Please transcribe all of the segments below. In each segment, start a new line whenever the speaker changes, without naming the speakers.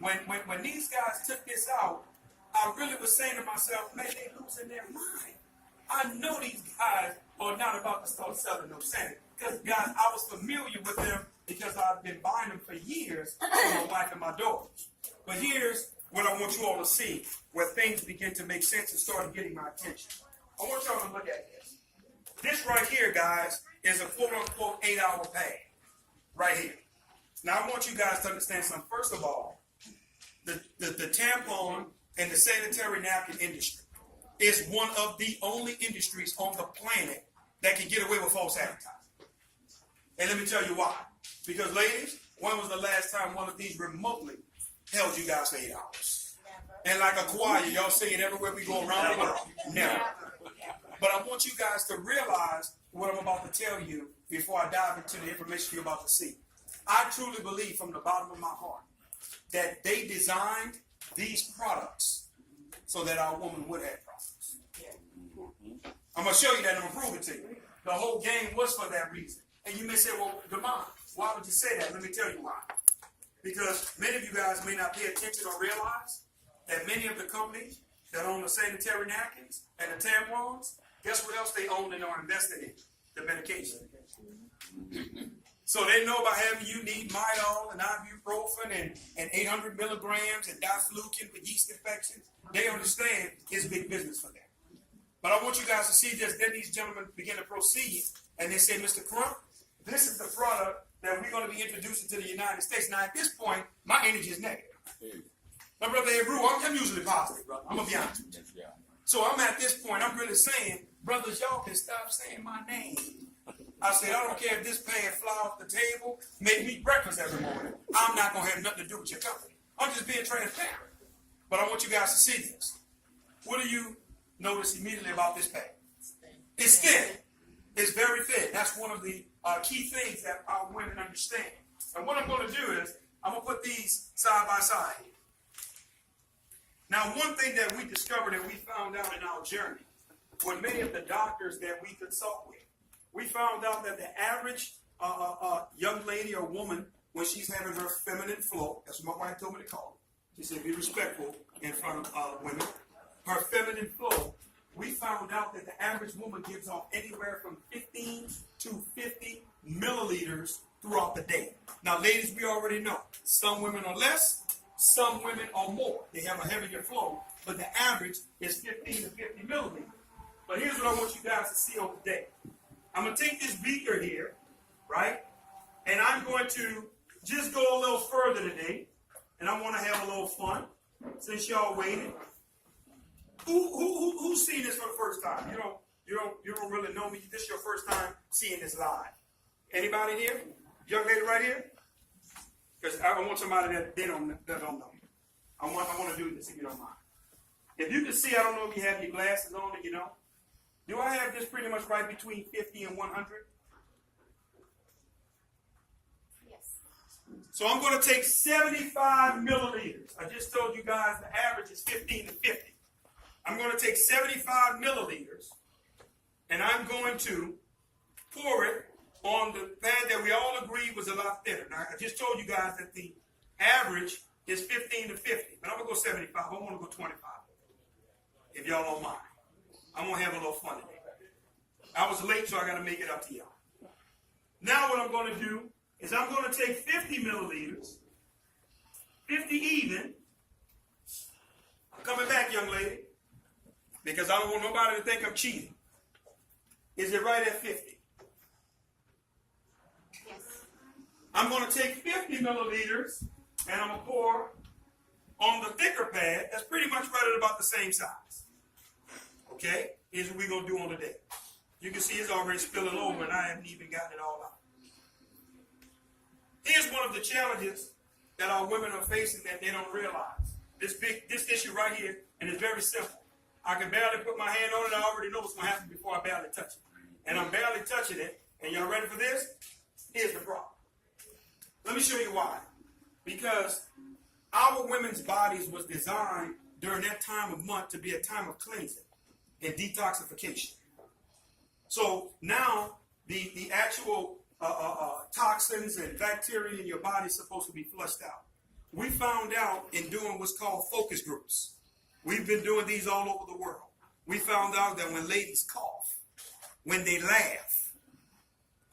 when these guys took this out, I really was saying to myself, man, they losing their mind. I know these guys are not about to start selling no sand. Because, guys, I was familiar with them because I've been buying them for years for my wife and my daughters. But here's what I want you all to see, where things begin to make sense and start getting my attention. I want y'all to look at this. This right here, guys, is a quote-unquote 8-hour pad. Right here. Now, I want you guys to understand something. First of all, the tampon and the sanitary napkin industry is one of the only industries on the planet that can get away with false advertising. And let me tell you why. Because, ladies, when was the last time one of these remotely held you guys for 8 hours? Never. And like a choir, y'all say it everywhere we go around the world. Never. But I want you guys to realize what I'm about to tell you before I dive into the information you're about to see. I truly believe from the bottom of my heart that they designed these products so that our woman would have problems. I'm going to show you that and I'm going to prove it to you. The whole game was for that reason. And you may say, well, Demond, why would you say that? Let me tell you why. Because many of you guys may not pay attention or realize that many of the companies that own the sanitary napkins and the tampons, guess what else they own and are invested in? The medication. So they know by having you need Midol and ibuprofen and 800 milligrams and diflucan for yeast infections. They understand it's big business for them. But I want you guys to see this. Then these gentlemen begin to proceed and they say, Mr. Crump, this is the product that we're going to be introducing to the United States. Now, at this point, my energy is negative. Now, Brother Hebrew, I'm usually positive, brother. I'm going to be honest with you. So I'm at this point, I'm really saying, brothers, y'all can stop saying my name. I said, I don't care if this pan fly off the table, make me breakfast every morning. I'm not going to have nothing to do with your company. I'm just being transparent. But I want you guys to see this. What do you notice immediately about this pan? It's thin. It's very thin. That's one of the key things that our women understand. And what I'm going to do is, I'm going to put these side by side. Now, one thing that we discovered and we found out in our journey, with many of the doctors that we consult with, we found out that the average young lady or woman, when she's having her feminine flow, that's what my wife told me to call it. She said, be respectful in front of women. Her feminine flow, we found out that the average woman gives off anywhere from 15 to 50 milliliters throughout the day. Now, ladies, we already know. Some women are less, some women are more. They have a heavier flow, but the average is 15 to 50 milliliters. But here's what I want you guys to see on the day. I'm going to take this beaker here, right? And I'm going to just go a little further today. And I want to have a little fun since y'all waited. Who's seen this for the first time? You don't really know me. This is your first time seeing this live. Anybody here? Young lady right here? Because I want somebody that don't know. I want to do this if you don't mind. If you can see, I don't know if you have your glasses on or you know. Do I have this pretty much right between 50 and 100?
Yes.
So I'm going to take 75 milliliters. I just told you guys the average is 15 to 50. I'm going to take 75 milliliters and I'm going to pour it on the pad that we all agreed was a lot thinner. Now, I just told you guys that the average is 15 to 50, but I'm going to go 75. I want to go 25, if y'all don't mind. I'm going to have a little fun today. I was late, so I got to make it up to y'all. Now what I'm going to do is I'm going to take 50 milliliters, 50 even. I'm coming back, young lady, because I don't want nobody to think I'm cheating. Is it right at 50?
Yes.
I'm going to take 50 milliliters, and I'm going to pour on the thicker pad. That's pretty much right at about the same size. Okay, here's what we're going to do on the day. You can see it's already spilling over and I haven't even gotten it all out. Here's one of the challenges that our women are facing that they don't realize. This issue right here, and it's very simple. I can barely put my hand on it. I already know what's going to happen before I barely touch it. And I'm barely touching it. And y'all ready for this? Here's the problem. Let me show you why. Because our women's bodies was designed during that time of month to be a time of cleansing and detoxification. So now the actual toxins and bacteria in your body is supposed to be flushed out. we found out in doing what's called focus groups. We've been doing these all over the world. We found out that when ladies cough, when they laugh,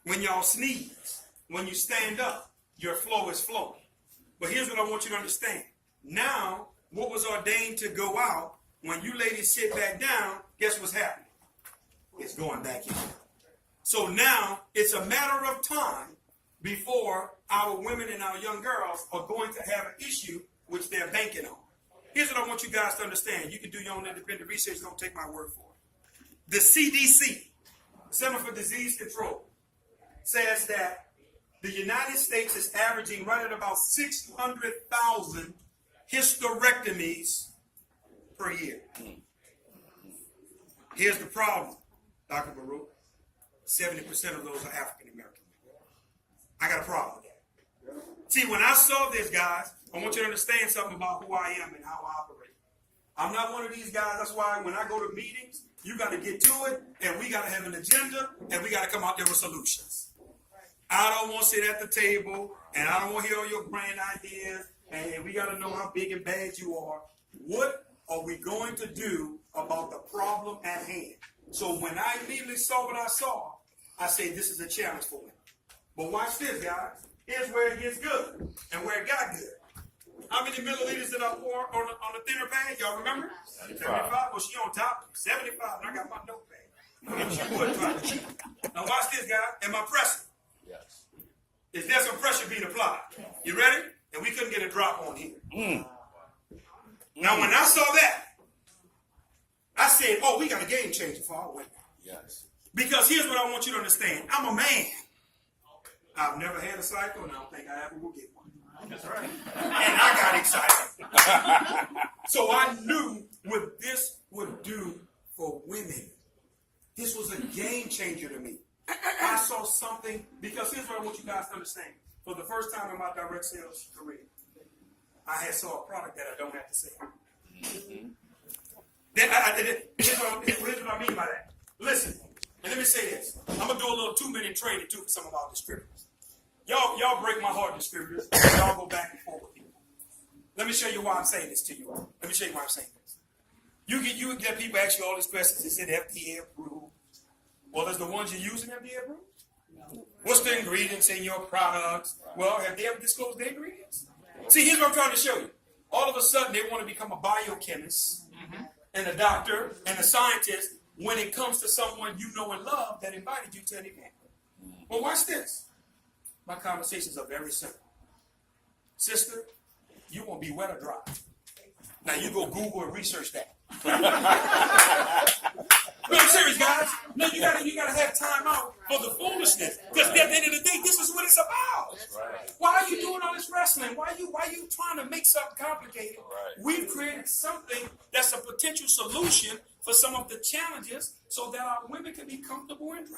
when y'all sneeze, when you stand up, your flow is flowing. But here's what I want you to understand. Now, what was ordained to go out, when you ladies sit back down, guess what's happening? It's going back in. So now, it's a matter of time before our women and our young girls are going to have an issue which they're banking on. Here's what I want you guys to understand. You can do your own independent research. Don't take my word for it. The CDC, Center for Disease Control, says that the United States is averaging right at about 600,000 hysterectomies per year. Here's the problem, Dr. Baruch. 70% of those are African American. I got a problem with that. See, when I saw this, guys, I want you to understand something about who I am and how I operate. I'm not one of these guys. That's why when I go to meetings, you got to get to it, and we got to have an agenda, and we got to come out there with solutions. I don't want to sit at the table, and I don't want to hear all your grand ideas, and we got to know how big and bad you are. What are we going to do about the problem at hand? So when I immediately saw what I saw, I said, this is a challenge for me. But watch this, guys. Here's where it gets good and where it got good. How many milliliters did I pour on the thinner pad? Y'all remember? 75. Well, she on top. 75. And I got my notepad. And she would try to cheat. Now watch this, guys. Am I pressing?
Yes.
Is there some pressure being applied? You ready? And we couldn't get a drop on here. Now, when I saw that, I said, oh, we got a game changer for our women.
Yes.
Because here's what I want you to understand. I'm a man. I've never had a cycle, and I don't think I ever will get one. That's right. And I got excited. So I knew what this would do for women. This was a game changer to me. I saw something, because here's what I want you guys to understand. For the first time in my direct sales career, I had saw a product that I don't have to sell. Here's what I mean by that. Listen, and let me say this. I'm going to do a little 2-minute training, too, for some of our distributors. Y'all break my heart, distributors. Y'all go back and forth with people. Let me show you why I'm saying this to you. Let me show you why I'm saying this. You get people ask you all these questions. They said FDA approved. Well, is the ones you're using FDA approved? No. What's the ingredients in your products? Well, have they ever disclosed the ingredients? See, here's what I'm trying to show you. All of a sudden, they want to become a biochemist and a doctor and a scientist when it comes to someone you know and love that invited you to an event. Well, watch this. My conversations are very simple. Sister, you want to be wet or dry? Now, you go Google and research that. No, I'm serious, guys. No, you gotta have time out for the foolishness. Because at the end of the day, this is what it's about.
Right.
Why are you doing all this wrestling? Why are you trying to make something complicated?
Right.
We've created something that's a potential solution for some of the challenges so that our women can be comfortable and dry.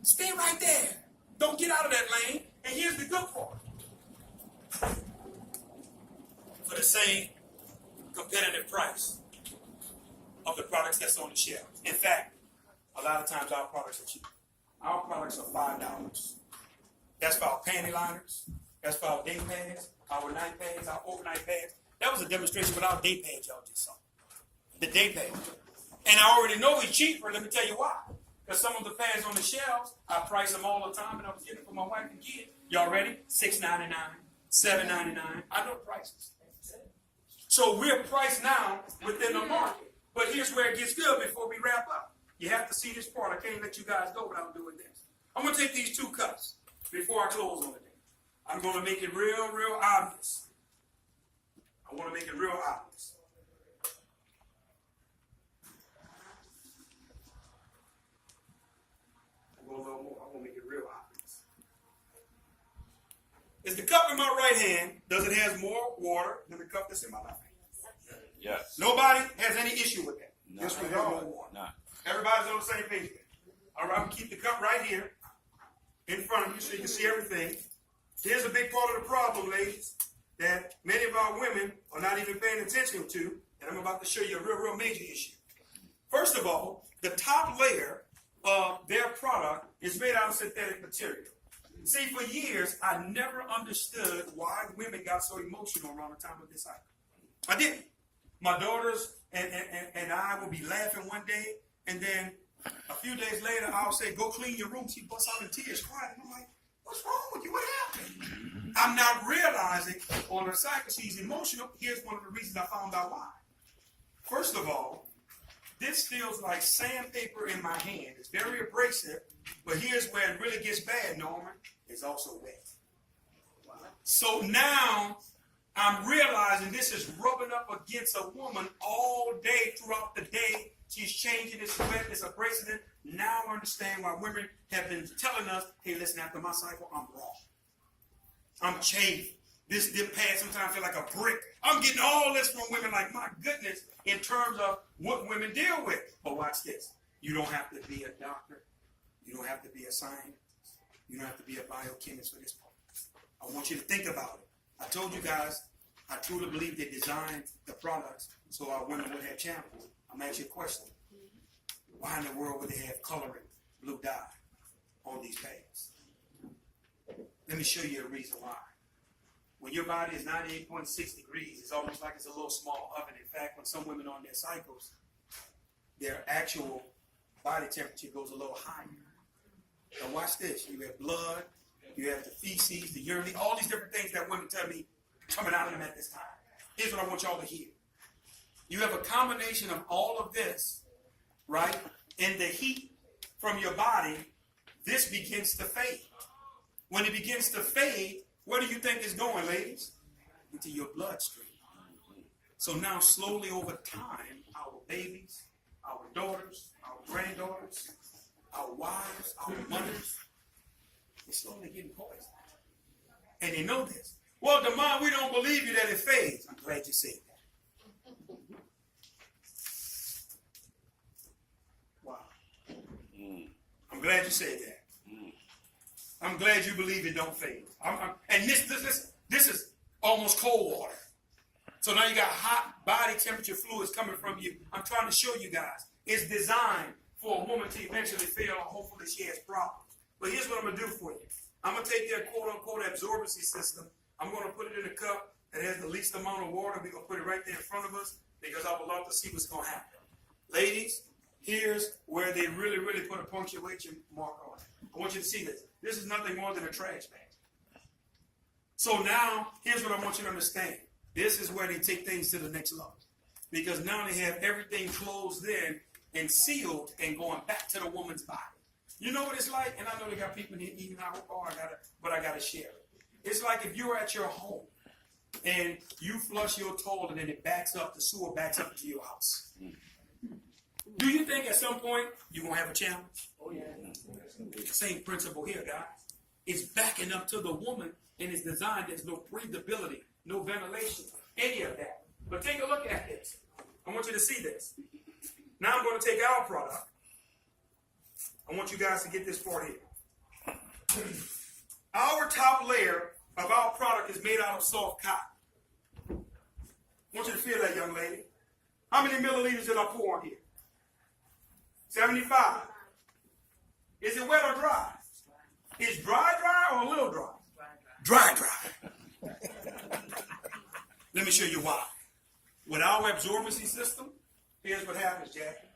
Stay right there. Don't get out of that lane. And here's the good part. For the same competitive price of the products that's on the shelf. In fact, a lot of times our products are cheap. Our products are $5. That's for our panty liners. That's for our day pads, our night pads, our overnight pads. That was a demonstration with our day pads y'all just saw. The day pad. And I already know it's cheaper. Let me tell you why. Because some of the pads on the shelves, I price them all the time, and I was getting it for my wife and kid. Y'all ready? $6.99, $7.99. I know prices. So we're priced now within the market. But here's where it gets good before we wrap up. You have to see this part. I can't let you guys go without doing this. I'm going to take these 2 cups before I close on the day. I'm going to make it real, real obvious. I want to make it real obvious. I'm going a little more. I'm going to make it real obvious. Is the cup in my right hand, does it have more water than the cup that's in my left hand?
Yes.
Nobody has any issue with that.
No.
Just with more water.
No.
Everybody's on the same page there. All right, I'm going to keep the cup right here in front of you so you can see everything. Here's a big part of the problem, ladies, that many of our women are not even paying attention to, and I'm about to show you a real, real major issue. First of all, the top layer of their product is made out of synthetic material. See, for years, I never understood why women got so emotional around the time of this cycle. I didn't. My daughters and I will be laughing one day, and then a few days later, I'll say, go clean your room. She busts out in tears, crying. And I'm like, what's wrong with you? What happened? I'm not realizing on her cycle she's emotional. Here's one of the reasons I found out why. First of all, this feels like sandpaper in my hand. It's very abrasive, but here's where it really gets bad, Norman. It's also wet. So now I'm realizing this is rubbing up against a woman all day throughout the day. She's changing, it's wet, it's abrasive. Now I understand why women have been telling us, hey, listen, after my cycle, I'm wrong. I'm chafed. This pad sometimes feel like a brick. I'm getting all this from women like, my goodness, in terms of what women deal with. But watch this. You don't have to be a doctor. You don't have to be a scientist. You don't have to be a biochemist for this part. I want you to think about it. I told you guys, I truly believe they designed the products so our women would have shampoos. I'm asking you a question. Why in the world would they have coloring, blue dye, on these pads? Let me show you a reason why. When your body is 98.6 degrees, it's almost like it's a little small oven. In fact, when some women on their cycles, their actual body temperature goes a little higher. Now watch this. You have blood, you have the feces, the urine, all these different things that women tell me coming out of them at this time. Here's what I want y'all to hear. You have a combination of all of this, right? And the heat from your body, this begins to fade. When it begins to fade, where do you think it's going, ladies? Into your bloodstream. So now slowly over time, our babies, our daughters, our granddaughters, our wives, our mothers, they're slowly getting poisoned. And they know this. Well, Demond, we don't believe you that it fades. I'm glad you said that. Wow. I'm glad you said that. I'm glad you believe it don't fade. And this is almost cold water. So now you got hot body temperature fluids coming from you. I'm trying to show you guys. It's designed for a woman to eventually fail, or hopefully she has problems. But here's what I'm going to do for you. I'm going to take their quote-unquote absorbency system. I'm going to put it in a cup that has the least amount of water. We're going to put it right there in front of us because I would love to see what's going to happen. Ladies, here's where they really, really put a punctuation mark on it. I want you to see this. This is nothing more than a trash bag. So now, here's what I want you to understand. This is where they take things to the next level. Because now they have everything closed in and sealed and going back to the woman's body. You know what it's like? And I know they got people in here eating out, but I gotta share it. It's like if you're at your home and you flush your toilet and then it backs up, the sewer backs up to your house. Do you think at some point you're gonna have a challenge? Oh yeah. Same principle here, guys. It's backing up to the woman and it's designed, there's no breathability, no ventilation, any of that. But take a look at this. I want you to see this. Now I'm going to take our product. I want you guys to get this part here. Our top layer of our product is made out of soft cotton. I want you to feel that, young lady. How many milliliters did I pour on here? 75. Is it wet or dry? Is dry or a little dry? Dry. Let me show you why. With our absorbency system, here's what happens, Jackie.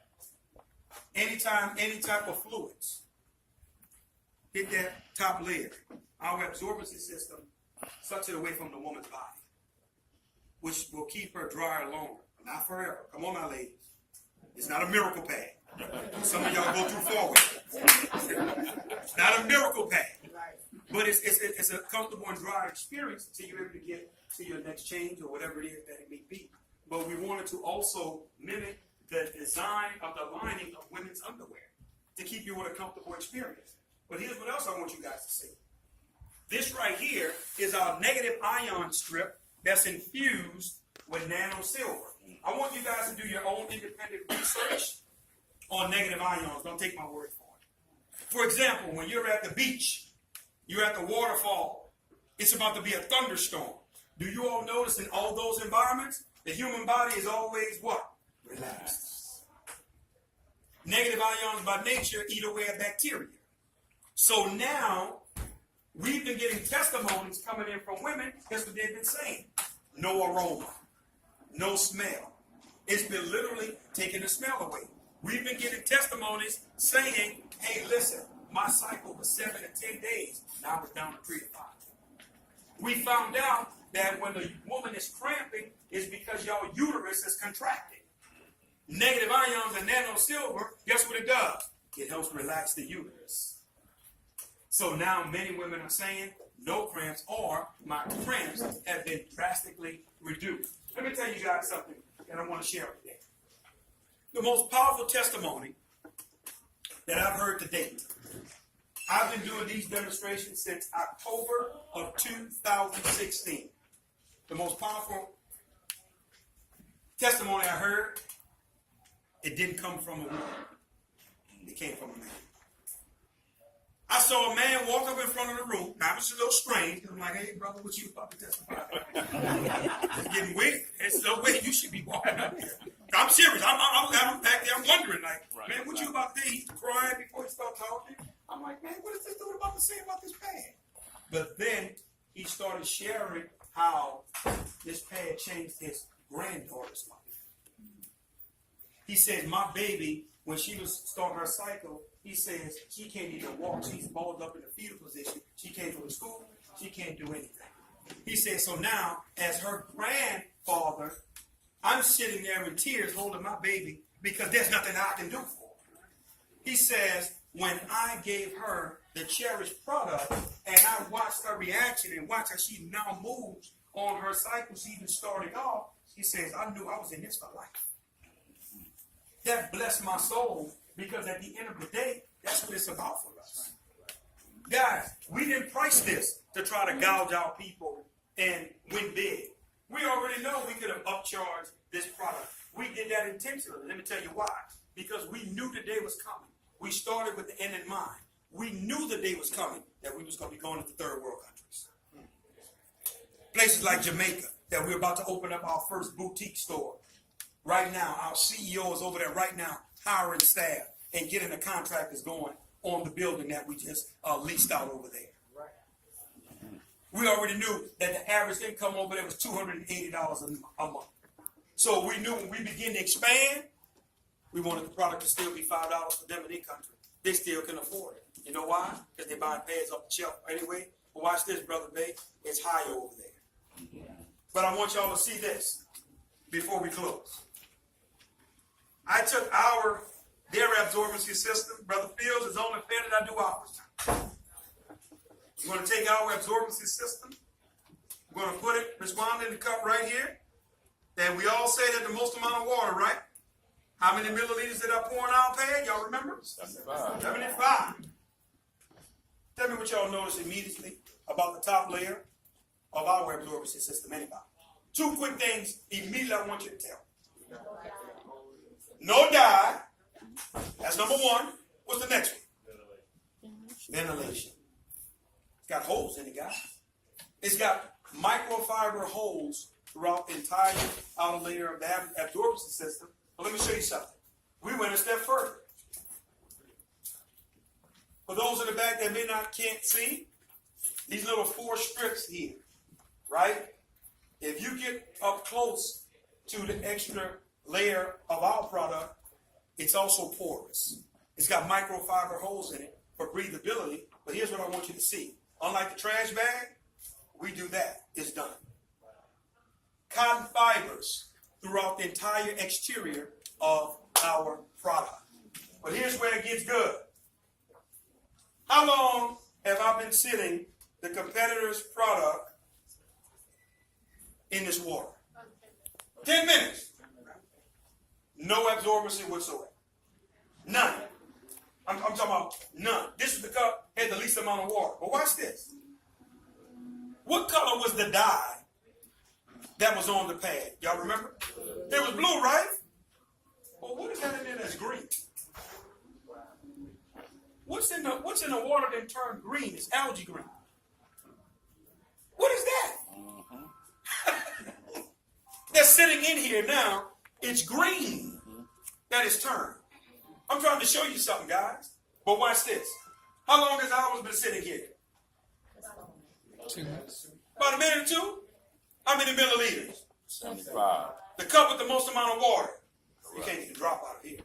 Anytime any type of fluids hit that top layer, our absorbency system sucks it away from the woman's body, which will keep her drier longer. Not forever. Come on now, ladies. It's not a miracle pad. Some of y'all go too far with it. It's not a miracle pad. But it's a comfortable and dry experience until you're able to get to your next change or whatever it is that it may be. But we wanted to also mimic the design of the lining of women's underwear to keep you with a comfortable experience. But here's what else I want you guys to see. This right here is our negative ion strip that's infused with nano silver. I want you guys to do your own independent research on negative ions. Don't take my word for it. For example, when you're at the beach, you're at the waterfall, it's about to be a thunderstorm. Do you all notice in all those environments, the human body is always what? Relaxed. Negative ions by nature eat away at bacteria. So now, We've been getting testimonies coming in from women. That's what they've been saying. No aroma, no smell. It's been literally taking the smell away. We've been getting testimonies saying, hey, listen, my cycle was 7 to 10 days. Now it's down to 3 to 5. We found out that when the woman is cramping, it's because your uterus is contracting. Negative ions and nano silver, guess what it does? It helps relax the uterus. So now many women are saying no cramps, or my cramps have been drastically reduced. Let me tell you guys something that I want to share today. The most powerful testimony that I've heard to date. I've been doing these demonstrations since October of 2016. The most powerful testimony I heard, it didn't come from a woman. It came from a man. I saw a man walk up in front of the room. Now, it was a little strange. I'm like, hey, brother, what you about to testify about? It's getting weird. It's no way you should be walking up here. I'm serious. I'm back there. I'm wondering, like, man, what you about to do? He's crying before he started talking. I'm like, man, what is this dude about to say about this pad? But then he started sharing how this pad changed his granddaughter's life. He said, my baby, when she was starting her cycle, he says she can't even walk. She's balled up in the fetal position. She can't go to school. She can't do anything. He said, so now, as her grandfather, I'm sitting there in tears holding my baby because there's nothing I can do for her. He says, when I gave her the cherished product and I watched her reaction and watched how she now moves on her cycle, she even started off, he says, I knew I was in this for life. That blessed my soul because at the end of the day, that's what it's about for us. Guys, we didn't price this to try to gouge out people and win big. We already know we could have upcharged this product. We did that intentionally. Let me tell you why. Because we knew the day was coming. We started with the end in mind. We knew the day was coming that we was going to be going into third world countries. Places like Jamaica, that we're about to open up our first boutique store. Right now, our CEO is over there right now hiring staff and getting the contractors going on the building that we just leased out over there. We already knew that the average income over there was $280 a month. So we knew when we begin to expand, we wanted the product to still be $5 for them in their country. They still can afford it. You know why? Because they're buying pads off the shelf anyway. But watch this, Brother Bay. It's higher over there. But I want y'all to see this before we close. I took their absorbency system. Brother Fields is only fair that I do ours. We're going to take our absorbency system. We're going to put it, respond in the cup right here. And we all say that the most amount of water, right? How many milliliters did I pour in our pad? Y'all remember? 75. 75. Tell me what y'all notice immediately about the top layer of our absorbency system. Anybody? 2 quick things immediately I want you to tell. No dye. That's number 1. What's the next one? Ventilation. It's got holes in it, guys. It's got microfiber holes throughout the entire outer layer of the absorbency system. But let me show you something. We went a step further. For those in the back that can't see, these little 4 strips here, right? If you get up close to the extra layer of our product, it's also porous. It's got microfiber holes in it for breathability. But here's what I want you to see. Unlike the trash bag, we do that. It's done. Cotton fibers throughout the entire exterior of our product. But here's where it gets good. How long have I been sitting the competitor's product in this water? 10 minutes. No absorbency whatsoever. None. I'm talking about none. This is the cup had the least amount of water. But watch this. What color was the dye that was on the pad? Y'all remember? It was blue, right? Well, what is that in there that's green? What's in the water that turned green? It's algae green. What is that? That's sitting in here now. It's green that is turned. I'm trying to show you something, guys. But watch this. How long has ours been sitting here?
2 minutes.
About a minute or two? How many milliliters?
75.
The cup with the most amount of water. You can't get a drop out of here.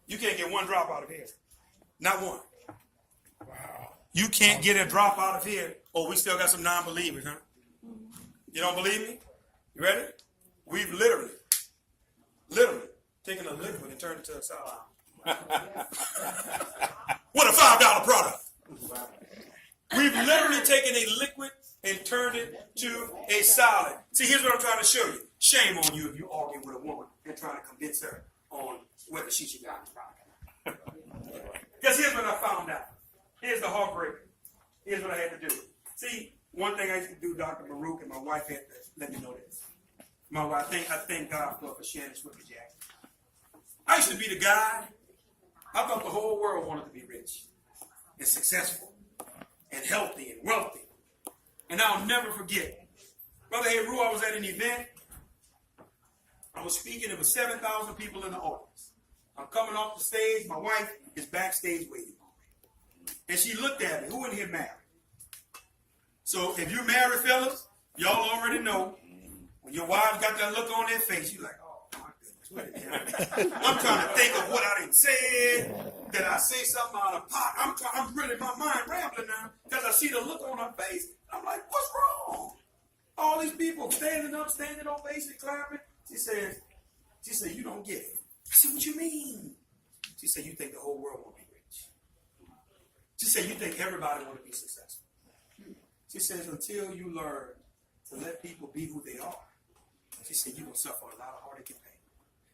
You can't get one drop out of here. Not one. You can't get a drop out of here. Oh, we still got some non-believers, huh? You don't believe me? You ready? We've literally taken a liquid and turned it to a solid. What a $5 product. We've literally taken a liquid and turned it to a solid. See, here's what I'm trying to show you. Shame on you if you argue with a woman and trying to convince her on whether she should got the product. Because here's what I found out. Here's the heartbreaker. Here's what I had to do. See, one thing I used to do, Dr. Baruch, and my wife had to let me know this. My wife, I thank God for Shannon Swiffer Jackson. I used to be the guy. I thought the whole world wanted to be rich and successful and healthy and wealthy. And I'll never forget. Brother Heru, I was at an event. I was speaking. There were 7,000 people in the audience. I'm coming off the stage. My wife is backstage waiting on me. And she looked at me. Who in here married? So if you're married, fellas, y'all already know when your wife got that look on their face, you're like, oh, my goodness, what did happen? I'm trying to think of what I didn't say. Did I say something out of pot? I'm really, my mind rambling now because I see the look on her face. I'm like, what's wrong? All these people standing up, standing ovation, clapping. She said, you don't get it. I said, what you mean? She said, you think the whole world will be rich. She said, you think everybody want to be successful. She says, until you learn to let people be who they are, she said, you're going to suffer a lot of heartache and pain.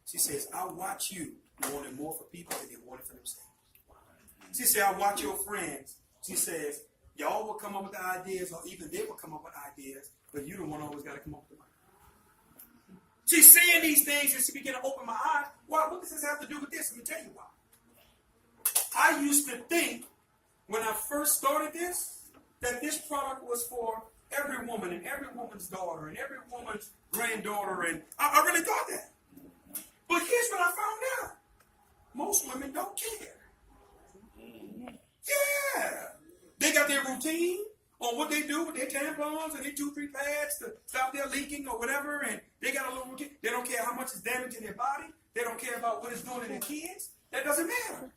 She says, I watch you wanting more for people than they wanted for themselves. She said, I watch your friends. She says, y'all will come up with ideas, or even they will come up with ideas, but you the one always got to come up with money. She's saying these things and she began to open my eyes. Why? What does this have to do with this? Let me tell you why. I used to think when I first started this, that this product was for every woman and every woman's daughter and every woman's granddaughter, and I really thought that. But here's what I found out. Most women don't care. Yeah. They got their routine on what they do with their tampons and their 2-3 pads to stop their leaking or whatever, and they got a little routine. They don't care how much is damaging their body. They don't care about what it's doing to their kids. That doesn't matter.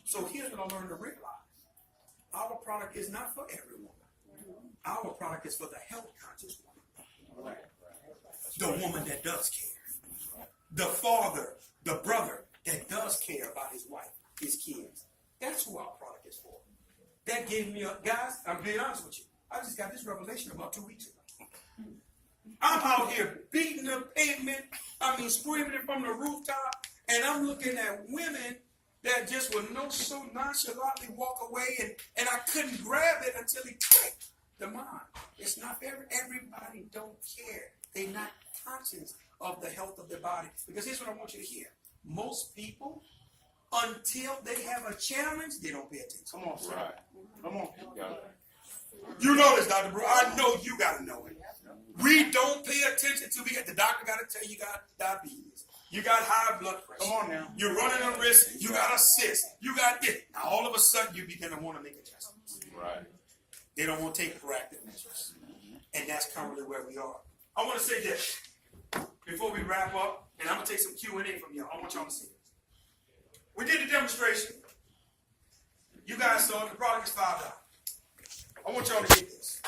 So here's what I learned to realize. Our product is not for every woman. Our product is for the health-conscious woman. The woman that does care. The father, the brother that does care about his wife, his kids. That's who our product is for. That gave me guys, I'm being honest with you. I just got this revelation about 2 weeks ago. I'm out here beating the pavement, screaming it from the rooftop, and I'm looking at women that just would so nonchalantly walk away, and I couldn't grab it until it clicked. The mind. It's not everybody don't care. They're not conscious of the health of their body. Because here's what I want you to hear. Most people, until they have a challenge, they don't pay attention. Come on, sir.
Right.
Come on.
Got it.
You know this, Dr. Brewer. I know you got to know it. We don't pay attention till the doctor got to tell you got diabetes. You got high blood pressure. Come on now. You're running a risk. You got a cyst. You got this. Now, all of a sudden, you begin to want to make adjustments.
Right.
They don't want to take proactive measures. And that's currently where we are. I want to say this before we wrap up, and I'm going to take some Q&A from y'all. I want y'all to see this. We did the demonstration. You guys saw it. The product is $5. I want y'all to get this.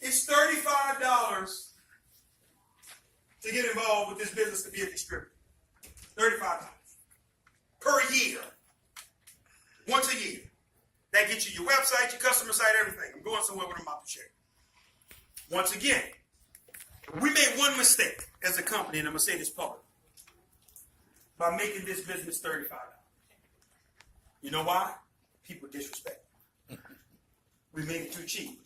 It's $35 to get involved with this business to be a distributor. $35 per year. Once a year. That gets you your website, your customer site, everything. I'm going somewhere with a mouth to share. Once again, we made one mistake as a company, and I'm going to say this publicly, by making this business $35. You know why? People disrespect it. We made it too cheap.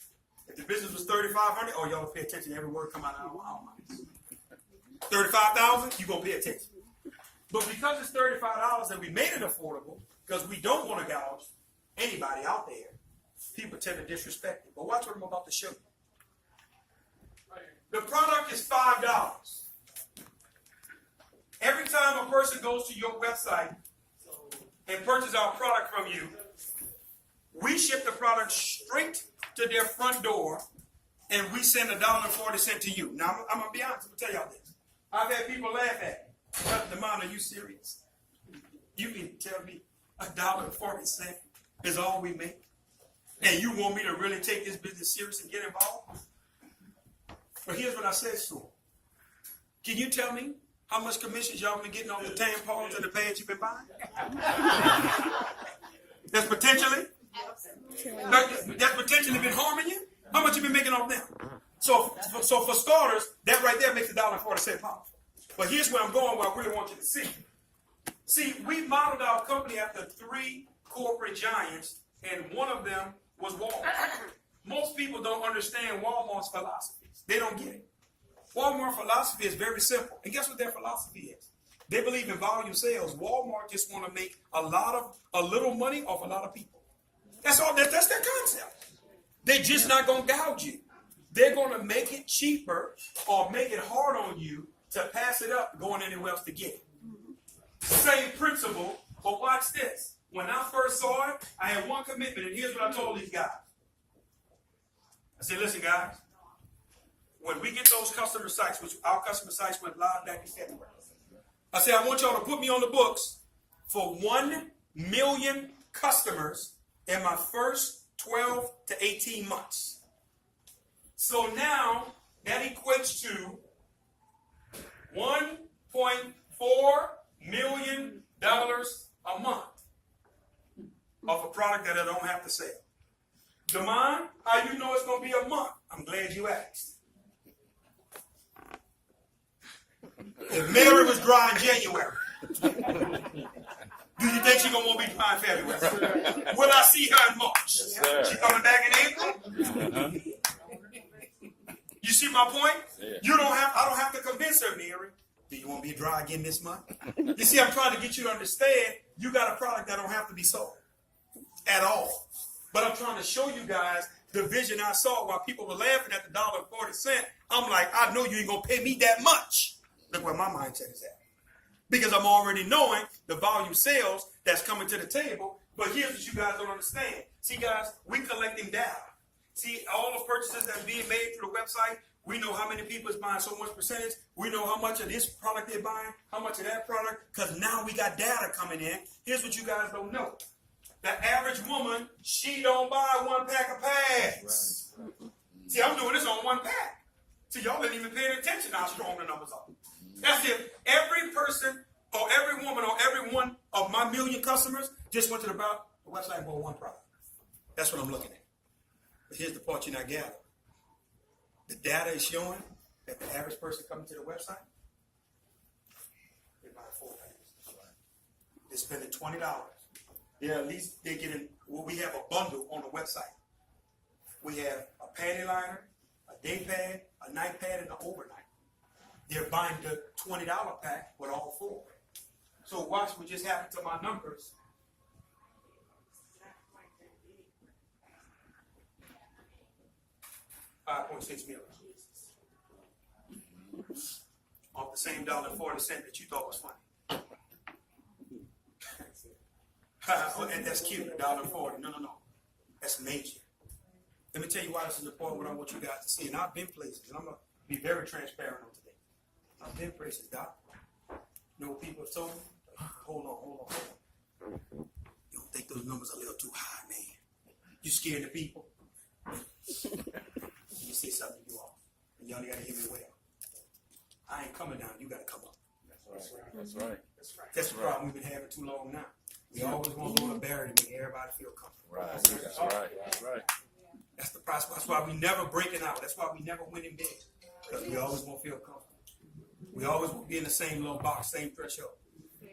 If the business was $3,500, oh, y'all pay attention to every word come out of our mouth. $35,000, you're going to pay attention. But because it's $35 and we made it affordable, because we don't want to gouge anybody out there, people tend to disrespect it. But watch what I'm about to show you. The product is $5. Every time a person goes to your website and purchase our product from you, we ship the product straight to their front door, and we send $1.40 to you. Now, I'm going to be honest. I'm going to tell y'all this. I've had people laugh at me. Brother DeMond, are you serious? You mean to tell me $1.40 is all we make? And you want me to really take this business serious and get involved? But here's what I said to him. Can you tell me how much commissions y'all been getting on the tampons and the pads you've been buying? That's potentially been harming you? How much you been making off them? So for starters, that right there makes $1.40 powerful. But here's where I'm going, what I really want you to see. See, we modeled our company after 3 corporate giants, and one of them was Walmart. Most people don't understand Walmart's philosophies. They don't get it. Walmart's philosophy is very simple. And guess what their philosophy is? They believe in volume sales. Walmart just want to make a little money off a lot of people. That's all. That's their concept. They're just not going to gouge you. They're going to make it cheaper or make it hard on you to pass it up going anywhere else to get it. Same principle, but watch this. When I first saw it, I had one commitment, and here's what I told these guys. I said, listen, guys, when we get those customer sites, which our customer sites went live back in February, I said, I want y'all to put me on the books for 1 million customers in my first 12 to 18 months. So now that equates to $1.4 million a month of a product that I don't have to sell. Damon, how you know it's going to be a month? I'm glad you asked. If Mary was dry in January, do you think she's going to want to be dry in February? Will I see her in March?
Yes,
She coming back in April? You see my point? Yeah. I don't have to convince her, Mary. Do you want to be dry again this month? You see, I'm trying to get you to understand you got a product that don't have to be sold at all. But I'm trying to show you guys the vision I saw while people were laughing at the $1.40. I'm like, I know you ain't going to pay me that much. Look where my mindset is at. Because I'm already knowing the volume sales that's coming to the table. But here's what you guys don't understand. See, guys, we collecting data. See, all the purchases that are being made through the website, we know how many people is buying so much percentage. We know how much of this product they're buying, how much of that product, because now we got data coming in. Here's what you guys don't know. The average woman, she don't buy 1 pack of pads. Right. See, I'm doing this on 1 pack. See, y'all ain't even paying attention how strong the numbers are. That's it. Every person or every woman or every one of my 1 million customers just went to the website and bought 1 product. That's what I'm looking at. But here's the part you're not gathering. The data is showing that the average person coming to the website, they're buying 4 packs. They're spending $20. Yeah, at least they're getting, well, we have a bundle on the website. We have a panty liner, a day pad, a night pad, and an overnight. They're buying the $20 pack with all 4. So watch what just happened to my numbers. $5.6 million. Off the same $1.40 that you thought was funny. And that's cute, $1.40. No. That's major. Let me tell you why this is important, what I want you guys to see. And I've been places, and I'm going to be very transparent on today. I've been places, Doc. You know what people have told me? Hold on. You don't think those numbers are a little too high, man? You scared the people? You say something, you off. And y'all got to hear me well. I ain't coming down, you got to come up.
That's right.
That's the problem we've been having too long now. We always want to go to barrier to make everybody feel comfortable.
Right. That's right.
That's the process. That's why we never breaking out. That's why we never win in big. Because we always want to feel comfortable. We always want to be in the same little box, same threshold.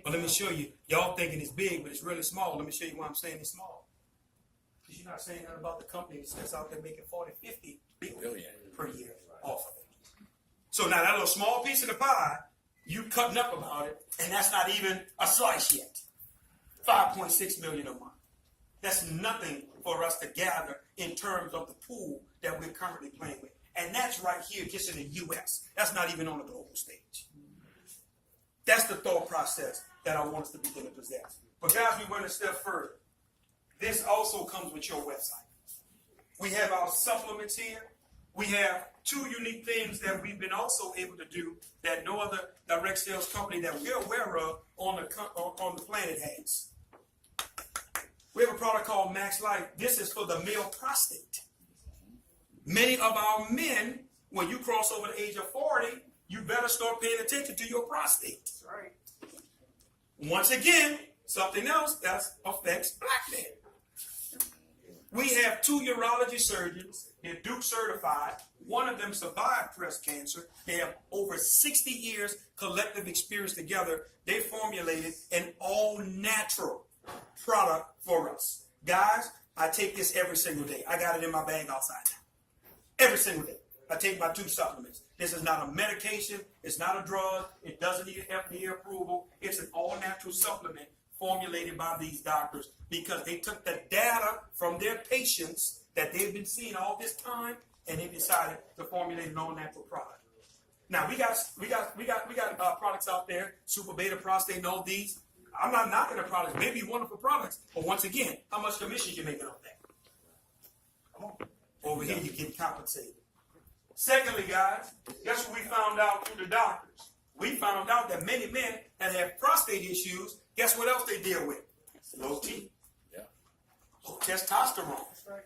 But let me show you. Y'all thinking it's big, but it's really small. Let me show you why I'm saying it's small. Because you're not saying nothing about the company that's out there making 40, 50 billion per year off of it. So now that little small piece of the pie, you cutting up about it, and that's not even a slice yet. 5.6 million a month. That's nothing for us to gather in terms of the pool that we're currently playing with. And that's right here just in the U.S. That's not even on the global stage. That's the thought process that I want us to begin to possess. But guys, we went a step further. This also comes with your website. We have our supplements here. We have two unique things that we've been also able to do that no other direct sales company that we're aware of on the planet has. We have a product called Max Life. This is for the male prostate. Many of our men, when you cross over the age of 40, you better start paying attention to your prostate.
That's right.
Once again, something else that affects black men. We have two urology surgeons. They're Duke certified. One of them survived breast cancer. They have over 60 years collective experience together. They formulated an all-natural product for us. Guys, I take this every single day. I got it in my bag outside now. Every single day. I take my two supplements. This is not a medication. It's not a drug. It doesn't need FDA approval. It's an all-natural supplement formulated by these doctors because they took the data from their patients that they've been seeing all this time, and they decided to formulate an all-natural product. Now we got products out there, Super Beta Prostate, and all these. I'm not knocking the products. Maybe wonderful products, but once again, how much commission you making off that? Come on. Over here, you get compensated. Secondly, guys, guess what we found out through the doctors? We found out that many men that have prostate issues, guess what else they deal with? Low T.
Yeah.
Low testosterone.
That's right.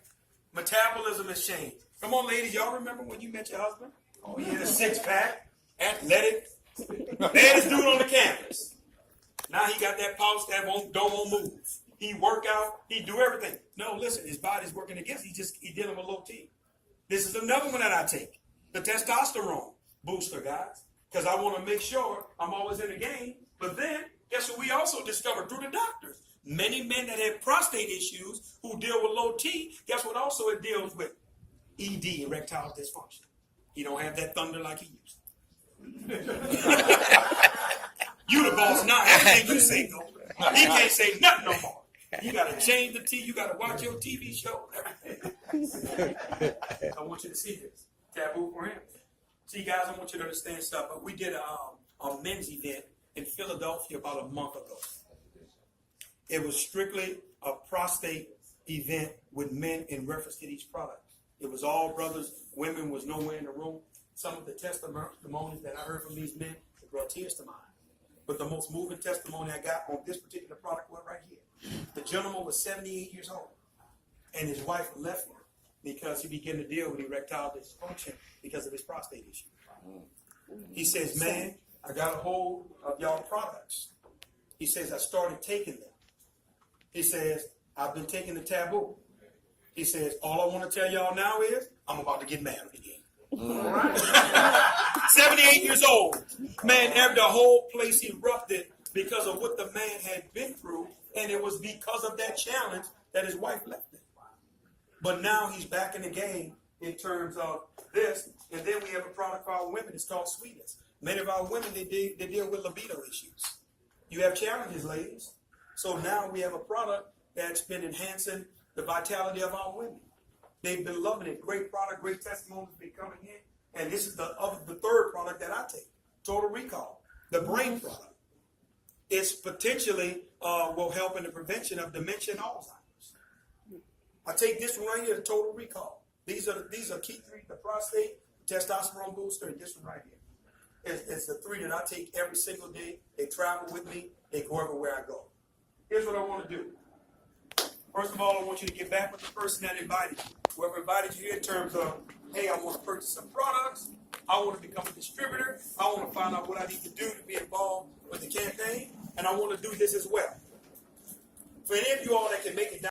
Metabolism has changed. Come on, ladies, y'all remember when you met your husband? Oh, he had a six-pack, athletic, baddest dude on the campus. Now he got that pouch that don't want to move. He work out, he do everything. No, listen, his body's working against. He dealing with low T. This is another one that I take, the testosterone booster, guys, because I want to make sure I'm always in the game. But then, guess what we also discovered through the doctors? Many men that have prostate issues who deal with low T, guess what also it deals with? ED, erectile dysfunction. He don't have that thunder like he used to. You the boss now. Everything you say, though. He can't say nothing no more. You got to change the T. You got to watch your TV show. Everything. I want you to see this. Taboo for him. See, guys, I want you to understand stuff. But we did a men's event in Philadelphia about a month ago. It was strictly a prostate event with men in reference to these products. It was all brothers. Women was nowhere in the room. Some of the testimonies that I heard from these men brought tears to mind. But the most moving testimony I got on this particular product was right here. The gentleman was 78 years old, and his wife left him because he began to deal with erectile dysfunction because of his prostate issue. He says, man, I got a hold of y'all products. He says, I started taking them. He says, I've been taking the taboo. He says, all I want to tell y'all now is I'm about to get married again. 78 years old. Man, the whole place erupted because of what the man had been through, and it was because of that challenge that his wife left him. But now he's back in the game in terms of this, and then we have a product for our women. It's called Sweetness. Many of our women, they deal with libido issues. You have challenges, ladies. So now we have a product that's been enhancing the vitality of our women. They've been loving it. Great product, great testimonies been coming in. And this is the third product that I take, Total Recall, the brain product. It's potentially will help in the prevention of dementia and Alzheimer's. I take this one right here, the Total Recall. These are key three: the prostate, testosterone booster, and this one right here. It's the three that I take every single day. They travel with me. They go everywhere I go. Here's what I want to do. First of all, I want you to get back with the person that invited you. Whoever invited you here in terms of, hey, I want to purchase some products. I want to become a distributor. I want to find out what I need to do to be involved with the campaign. And I want to do this as well. For any of you all that can make it down.